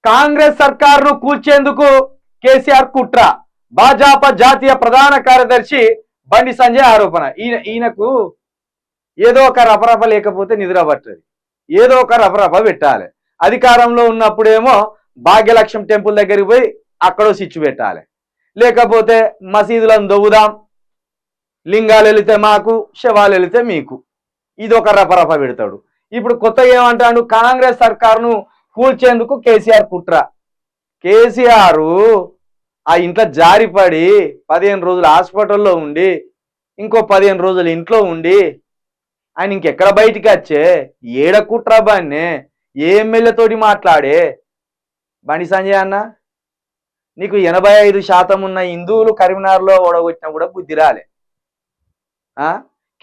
కాంగ్రెస్ సర్కారును కూల్చేందుకు కేసీఆర్ కుట్ర. భాజపా జాతీయ ప్రధాన కార్యదర్శి బండి సంజయ్ ఆరోపణ. ఈయనకు ఏదో ఒక రపరప లేకపోతే నిద్ర పట్టదు, ఏదో ఒక రపరప పెట్టాలి. అధికారంలో ఉన్నప్పుడేమో భాగ్యలక్ష్యం టెంపుల్ దగ్గరికి పోయి అక్కడో స్విచ్ పెట్టాలి, లేకపోతే మసీదులను దొవ్వుదాం, లింగాలు వెళితే మాకు శవాలు వెళితే మీకు, ఇది ఒక రపరప పెడతాడు. ఇప్పుడు కొత్తగా ఏమంటాడు, కాంగ్రెస్ సర్కారును కూల్చేందుకు కేసీఆర్ కుట్ర. కేసీఆర్ ఆ ఇంట్లో జారిపడి 15 రోజులు హాస్పిటల్లో ఉండి ఇంకో 15 రోజులు ఇంట్లో ఉండి ఆయన ఇంకెక్కడ బయటికి వచ్చే ఏడ కుట్ర బాన్నే ఏ ఎమ్మెల్యేతోటి మాట్లాడే. బండి సంజయ్ అన్న, నీకు 85% ఉన్న హిందువులు కరీంనగర్లో ఓడగొట్టినా కూడా బుద్ధి రాలే.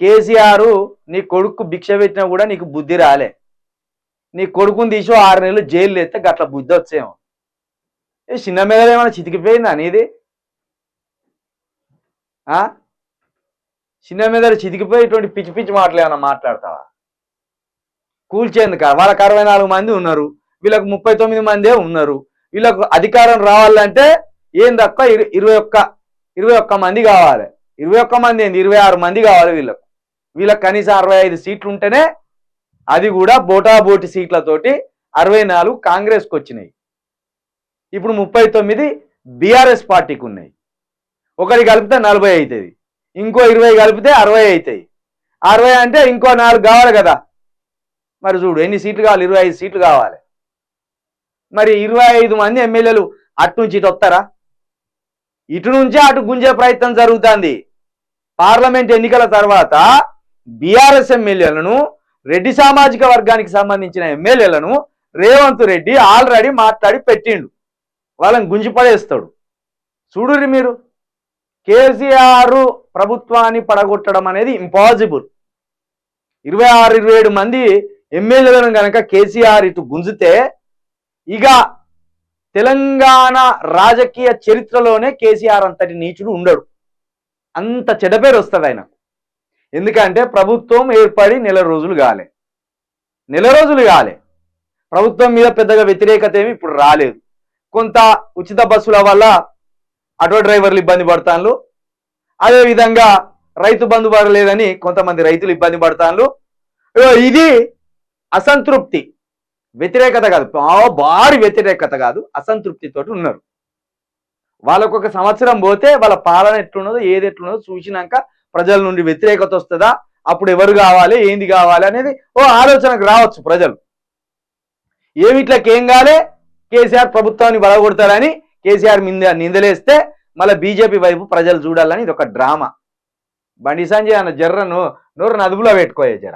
కేసీఆర్ నీ కొడుకు భిక్ష పెట్టినా కూడా నీకు బుద్ధి రాలే. నీ కొడుకుని తీసి 6 నెలలు జైలు ఎత్తే గట్ల బుద్ధి వచ్చేమో. చిన్న మీద ఏమైనా చితికిపోయిందా నీది? చిన్న మీద చితికిపోయేటువంటి పిచ్చి పిచ్చి మాటలు ఏమన్నా మాట్లాడతావా? కూల్చేందుక వాళ్ళకి 64 మంది ఉన్నారు, వీళ్ళకు 39 మందే ఉన్నారు. వీళ్ళకు అధికారం రావాలంటే ఏం తక్కువ 21 మంది కావాలి. 21 మంది ఏంది, 26 మంది కావాలి. వీళ్ళకి కనీసం 65 సీట్లు ఉంటేనే, అది కూడా బోటాబోటి సీట్లతోటి 64 కాంగ్రెస్కి వచ్చినాయి. ఇప్పుడు 39 బీఆర్ఎస్ పార్టీకి ఉన్నాయి. ఒకటి కలిపితే 40 అవుతుంది, ఇంకో 20 కలిపితే 60 అవుతాయి. 60 అంటే ఇంకో 4 కావాలి కదా. మరి చూడు ఎన్ని సీట్లు కావాలి, 25 సీట్లు కావాలి. మరి 25 మంది ఎమ్మెల్యేలు అటు నుంచి ఇటు వస్తారా? ఇటు నుంచే అటు గుంజే ప్రయత్నం జరుగుతుంది. పార్లమెంట్ ఎన్నికల తర్వాత బీఆర్ఎస్ ఎమ్మెల్యేలను, రెడ్డి సామాజిక వర్గానికి సంబంధించిన ఎమ్మెల్యేలను రేవంత్ రెడ్డి ఆల్రెడీ మాట్లాడి పెట్టిండు, వాళ్ళని గుంజిపడేస్తాడు. చూడుర్రి మీరు, కేసీఆర్ ప్రభుత్వాన్ని పడగొట్టడం అనేది ఇంపాసిబుల్. 26-27 మంది ఎమ్మెల్యేలను కనుక కేసీఆర్ ఇటు గుంజితే ఇక తెలంగాణ రాజకీయ చరిత్రలోనే కేసీఆర్ అంతటి నీచుడు ఉండడు. అంత చెడ్డపేరు వస్తుంది ఆయనకు. ఎందుకంటే ప్రభుత్వం ఏర్పడి నెల రోజులు కాలే. ప్రభుత్వం మీద పెద్దగా వ్యతిరేకత ఏమి ఇప్పుడు రాలేదు. కొంత ఉచిత బస్సుల వల్ల ఆటో డ్రైవర్లు ఇబ్బంది పడతాను, అదేవిధంగా రైతు బంధు పడలేదని కొంతమంది రైతులు ఇబ్బంది పడతాను. ఇది అసంతృప్తి, వ్యతిరేకత కాదు, భారీ వ్యతిరేకత కాదు, అసంతృప్తితోటి ఉన్నారు. వాళ్ళకు 1 సంవత్సరం పోతే వాళ్ళ పాలన ఎట్లున్నదో ఏది ఎట్లున్నదో చూసినాక ప్రజల నుండి వ్యతిరేకత వస్తుందా, అప్పుడు ఎవరు కావాలి ఏంది కావాలి అనేది ఆలోచనకు రావచ్చు ప్రజలు. ఏమిట్లకేం కాలే, కేసీఆర్ ప్రభుత్వాన్ని బలగొడతారని కేసీఆర్ నిందలేస్తే మళ్ళీ బీజేపీ వైపు ప్రజలు చూడాలని ఇది ఒక డ్రామా. బండి సంజయ్ అన్న జర్రను నోరు అదుపులో పెట్టుకోయే జర.